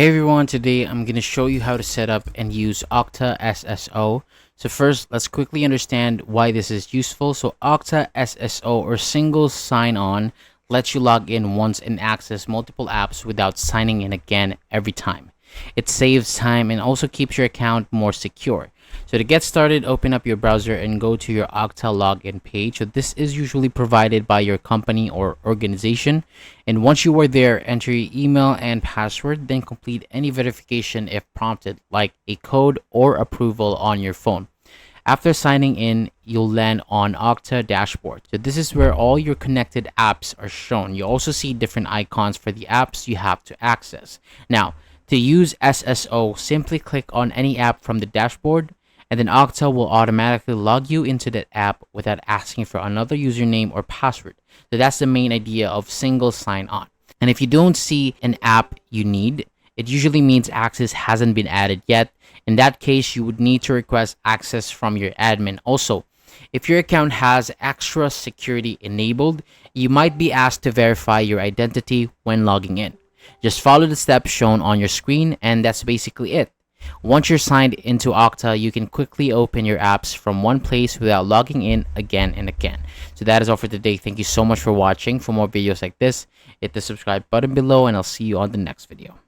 Hey everyone, today I'm going to show you how to set up and use Okta SSO. So first, let's quickly understand why this is useful. So Okta SSO, or Single Sign-On, lets you log in once and access multiple apps without signing in again every time. It saves time and also keeps your account more secure. So to get started, open up your browser and go to your Okta login page. So this is usually provided by your company or organization. And once you are there, enter your email and password, then complete any verification if prompted, like a code or approval on your phone. After signing in, you'll land on Okta dashboard. So this is where all your connected apps are shown. You also see different icons for the apps you have to access. Now, to use SSO, simply click on any app from the dashboard, and then Okta will automatically log you into that app without asking for another username or password. So that's the main idea of single sign-on. And if you don't see an app you need, it usually means access hasn't been added yet. In that case, you would need to request access from your admin. Also, if your account has extra security enabled, you might be asked to verify your identity when logging in. Just follow the steps shown on your screen, and that's basically it. Once you're signed into Okta, you can quickly open your apps from one place without logging in again and again. So that is all for today. Thank you so much for watching. For more videos like this, hit the subscribe button below, and I'll see you on the next video.